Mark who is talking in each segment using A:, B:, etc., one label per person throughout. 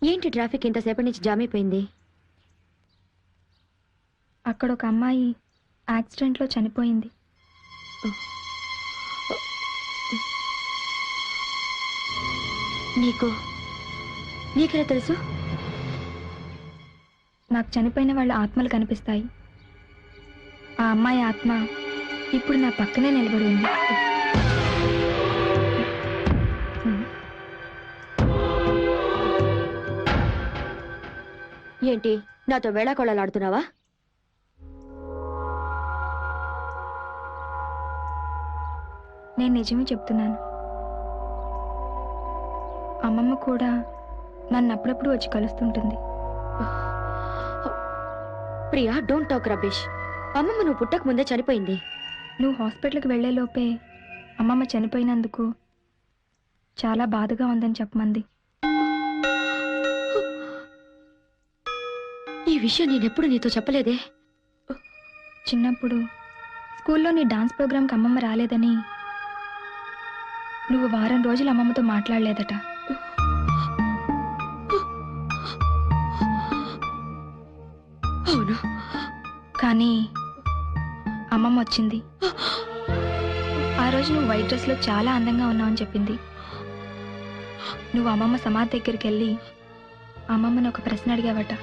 A: ఏంటి ట్రాఫిక్ ఇంతసేపటి నుంచి జామ్ అయిపోయింది?
B: అక్కడ ఒక అమ్మాయి యాక్సిడెంట్లో చనిపోయింది.
A: నీకెలా తెలుసు?
B: నాకు చనిపోయిన వాళ్ళ ఆత్మలు కనిపిస్తాయి. ఆ అమ్మాయి ఆత్మ ఇప్పుడు నా పక్కనే నిలబడి ఉంది.
A: ఏంటి నాతో వేళాకోళాలాడుతున్నావా?
B: నేను నిజమే చెప్తున్నాను. అమ్మమ్మ కూడా నన్ను అప్పుడప్పుడు వచ్చి కలుస్తుంటుంది.
A: Priya, don't talk rubbish. అమ్మమ్మ నువ్వు పుట్టక ముందే చనిపోయింది.
B: నువ్వు హాస్పిటల్కి వెళ్లేలోపే అమ్మమ్మ చనిపోయినందుకు చాలా బాధగా ఉందని చెప్పమంది.
A: ఈ విషయం నేనెప్పుడు నీతో చెప్పలేదే.
B: చిన్నప్పుడు స్కూల్లో నీ డాన్స్ ప్రోగ్రాంకి అమ్మమ్మ రాలేదని నువ్వు వారం రోజులు అమ్మమ్మతో మాట్లాడలేదట.
A: అవును,
B: కానీ అమ్మమ్మ వచ్చింది. ఆ రోజు నువ్వు వైట్ డ్రెస్లో చాలా అందంగా ఉన్నావని చెప్పింది. నువ్వు అమ్మమ్మ సమాధి దగ్గరికి వెళ్ళి అమ్మమ్మని ఒక ప్రశ్న అడిగావట.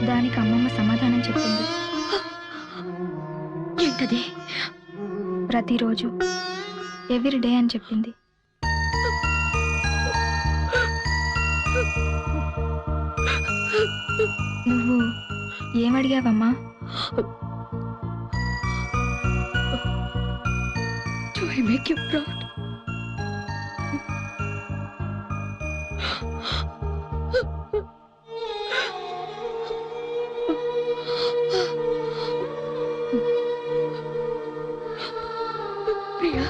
B: దానికి అమ్మమ్మ సమాధానం చెప్పింది.
A: ఏంటది?
B: ప్రతిరోజు, ఎవ్రీ డే అని చెప్పింది. నువ్వు ఏమడిగావమ్మా?
A: Do I make you proud? Priya,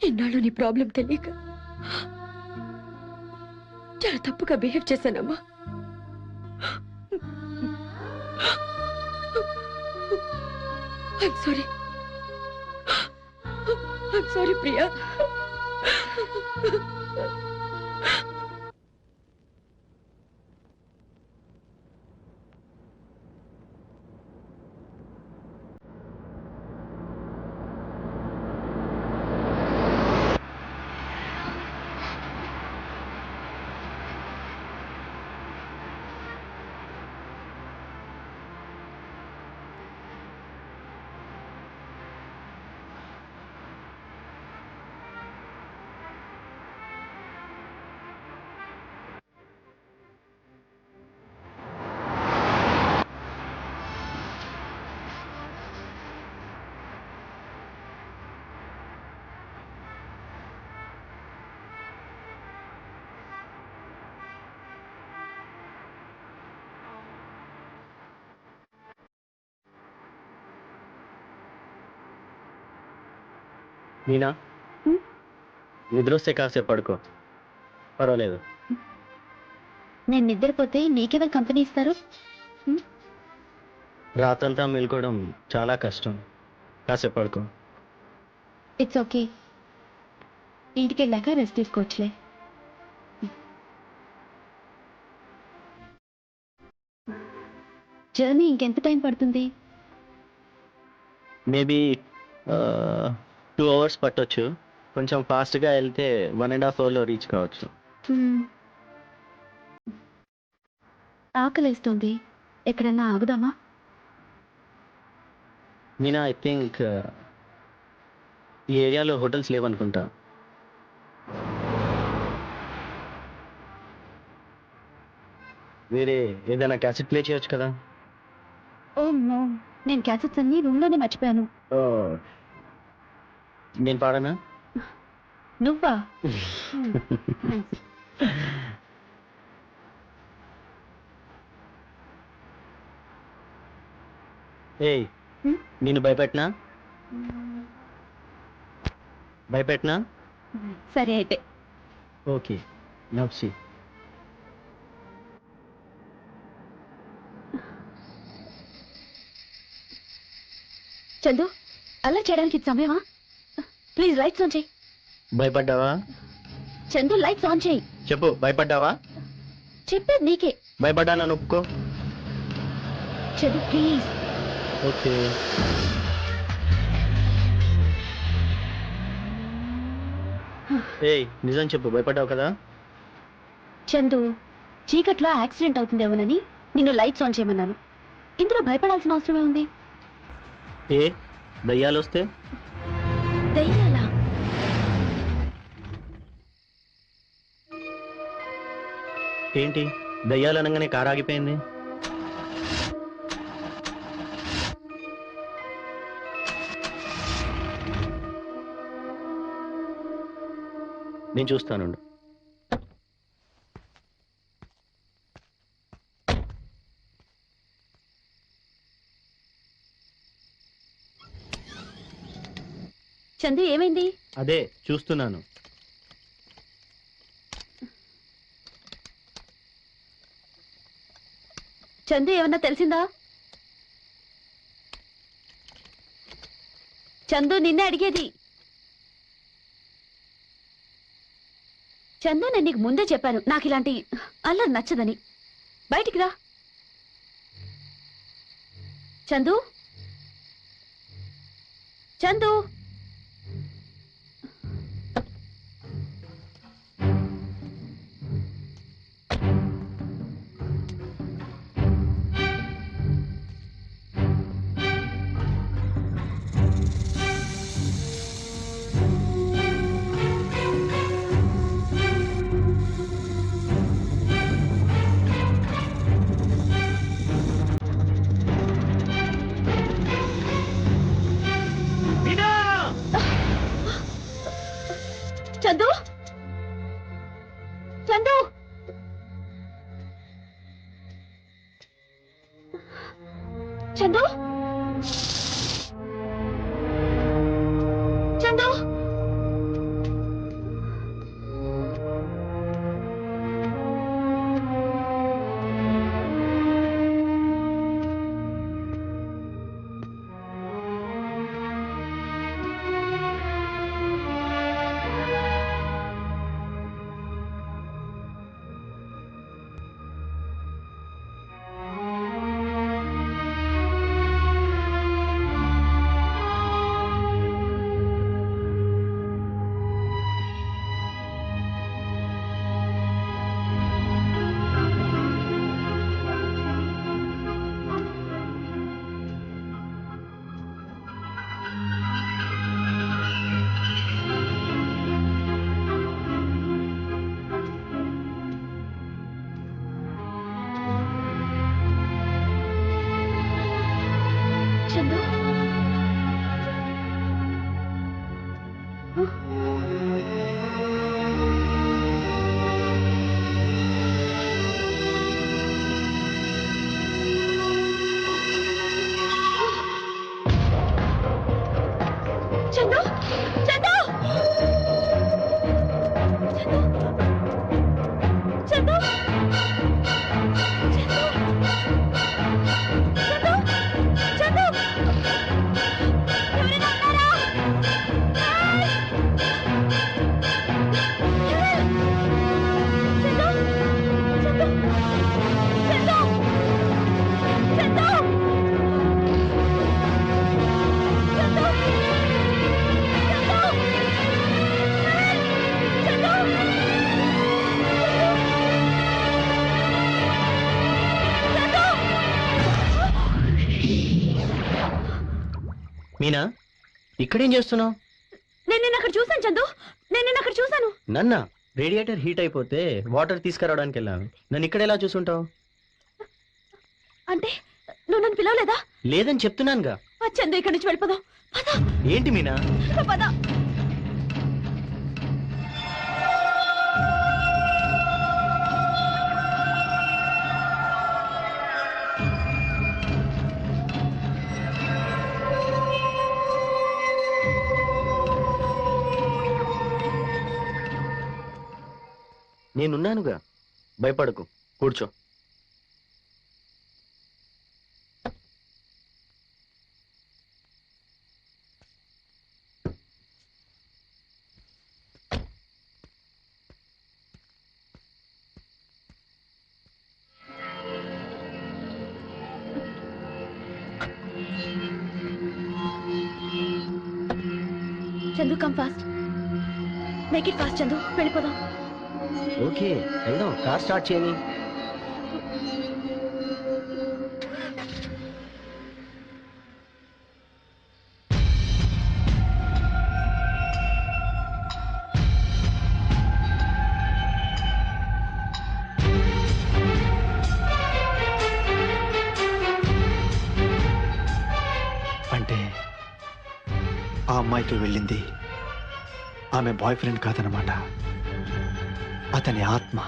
A: ఇన్నాళ్ళు నీ ప్రాబ్లం తెలియక చాలా తప్పుగా బిహేవ్ చేశానమ్మా. I'm sorry. I'm sorry, Priya.
C: Meena, నిద్రొస్తే కాసేపు పడుకో, పర్వాలేదు.
A: నేను నిద్రపోతే నీకెవరు కంపెనీ ఇస్తారు?
C: రాత్రంతా మేల్కోవడం చాలా కష్టం, కాసేపు పడుకో.
A: ఇట్స్ ఓకే, ఇంటికి వెళ్ళాక రెస్ట్ తీసుకోవచ్చులే. జర్నీ ఇంకెంత టైం పడుతుంది?
C: మేబీ 2 hours పట్టొచ్చు. కొంచెం ఫాస్ట్గా వెళ్తే 1.5 hourలో రీచ్ కావచ్చు.
A: ఆకలేస్తుంది, ఎక్కడన్నా ఆగుదామా?
C: మీనా, ఐ థింక్ ఈ ఏరియాలో హోటల్స్ లేవనుకుంటా. వేరే ఏదైనా క్యాసెట్ ప్లే చేయొచ్చు కదా?
A: ఓ నో, నేను క్యాసెట్స్ అన్ని రూమ్లోనే మర్చిపోయాను.
C: నేను పాడనా?
A: నువ్వా?
C: ఏయ్, నేను భయపెట్టినా? భయపెట్టినా?
A: సరే అయితే.
C: ఓకే, నవ్సి.
A: చందు అలా చేయడానికి ఇది సమయమా? ప్లీజ్ లైట్స్ ఆన్ చేయి.
C: భయపడ్డావా?
A: చందు లైట్స్ ఆన్ చేయి.
C: చెప్పు, భయపడ్డావా?
A: చెప్పేది నీకే.
C: భయపడ్డానని ఒప్పుకో.
A: చందు ప్లీజ్.
C: ఓకే. ఏయ్, నిజం చెప్పు, భయపడ్డావు కదా?
A: చందు చీకట్లో యాక్సిడెంట్ అవుతుందేమోనని నిన్ను లైట్స్ ఆన్ చేయమన్నాను. ఇందులో భయపడాల్సిన అవసరమే ఉంది?
C: ఏ దయ్యాలు వస్తే?
A: దయ్యాలా?
C: ఏంటి దయ్యాలు అనగానే కారు ఆగిపోయింది? నేను చూస్తానుండు.
A: చందు ఏమైంది?
C: అదే చూస్తున్నాను.
A: చందు ఏమన్నా తెలిసిందా? చందు నిన్నే అడిగేది. చందు నేను నీకు ముందే చెప్పాను నాకు ఇలాంటి అల్లరి నచ్చదని. బయటికి రా చందు. చందు చందు చందు చందు చందు చందు చందు చందు చందు చందు ఎవరైనా ఉన్నారా?
C: మీనా, ఇక్కడేం చేస్తున్నావు?
A: నేను నిన్న అక్కడ చూసాను చందు. నేను నిన్న అక్కడ చూసాను.
C: నన్న రేడియేటర్ హీట్ అయిపోతే వాటర్ తీసుకురావడానికి వెళ్ళాను. నన్ను ఇక్కడ ఎలా చూసుంటావు?
A: అంటే నువ్వు నన్ను పిలవలేదా?
C: లేదని చెప్తున్నానుగా.
A: చందు ఇక్కడి నుంచి వెళ్ళిపోదాం. పద.
C: ఏంటి మీనా?
A: పద.
C: నేనున్నానుగా, భయపడకు, కూర్చో.
A: Chandu come fast, make it fast Chandu, వెళ్ళిపోదాం.
C: ఓకే వెళ్దాం, కార్ స్టార్ట్ చేయని.
D: అంటే ఆ అమ్మాయితో వెళ్ళింది ఆమె బాయ్ ఫ్రెండ్ కాదనమాట, అతని ఆత్మ.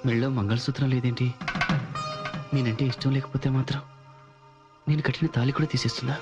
E: మెళ్ళో మంగళసూత్రం లేదేంటి? నేనంటే ఇష్టం లేకపోతే మాత్రం నేను కట్టిన తాళి కూడా తీసేస్తుందా?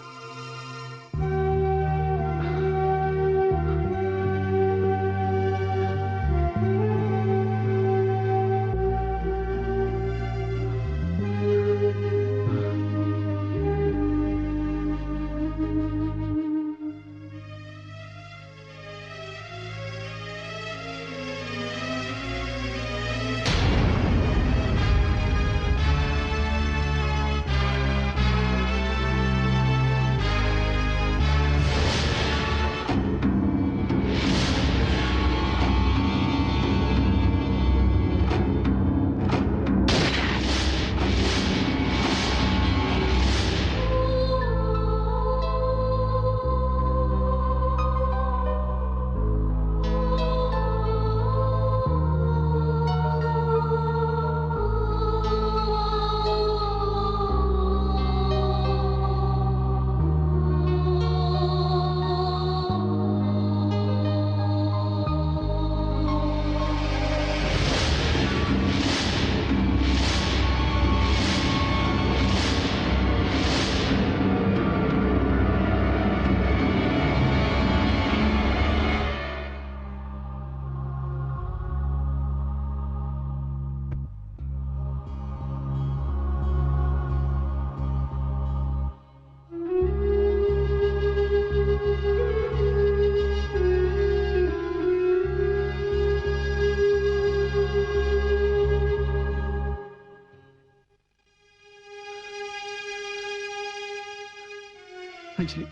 D: అంజలి,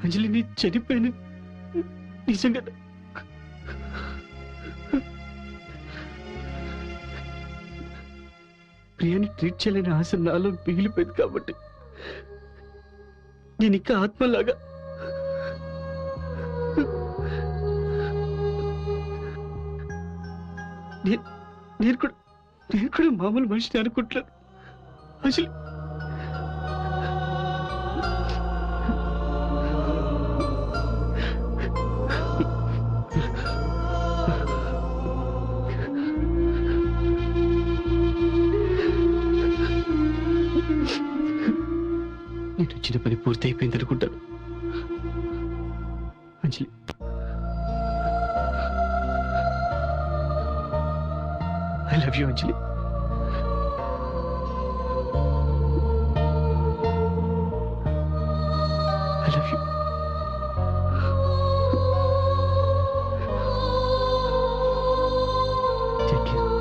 D: అంజలి నీ చనిపోయాను నిజంగా. ప్రియాని ట్రీట్ చేయలేని ఆశ నాలో మిగిలిపోయింది కాబట్టి నేను ఇంకా ఆత్మలాగా నేను కూడా మామూలు మనిషిని అనుకుంటున్నాను అంజలి. నేను వచ్చిన పని పూర్తి అయిపోయింది అనుకుంటాను Anjali. I love you Anjali. I love you. Take care.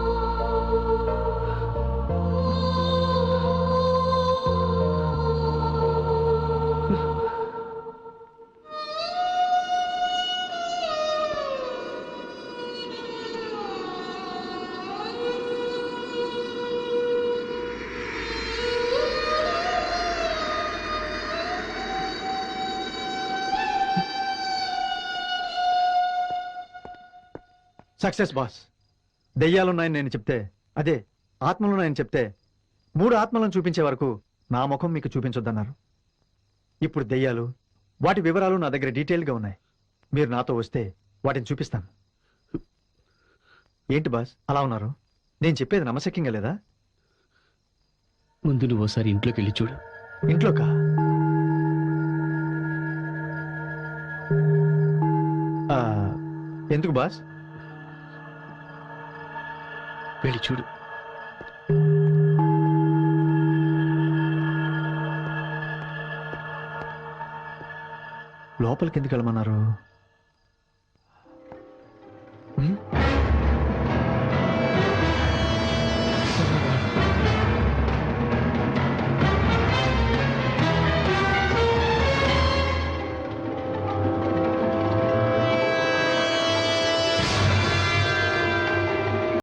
F: Success boss. దెయ్యాలున్నాయని నేను చెప్తే, అదే ఆత్మలున్నాయని చెప్తే 3 ఆత్మలను చూపించే వరకు నా ముఖం మీకు చూపించొద్దన్నారు. ఇప్పుడు దెయ్యాలు, వాటి వివరాలు నా దగ్గర డీటెయిల్గా ఉన్నాయి. మీరు నాతో వస్తే వాటిని చూపిస్తాను. ఏంటి బాస్ అలా ఉన్నారు? నేను చెప్పేది నమ్మశక్యంగా లేదా?
D: ముందు నువ్వు ఒకసారి ఇంట్లోకి వెళ్ళి చూడు.
F: ఇంట్లోకా? ఆ, ఎందుకు బాస్?
D: వెళ్ళి చూడు.
F: లోపలికి ఎందుకు వెళ్ళమన్నారు?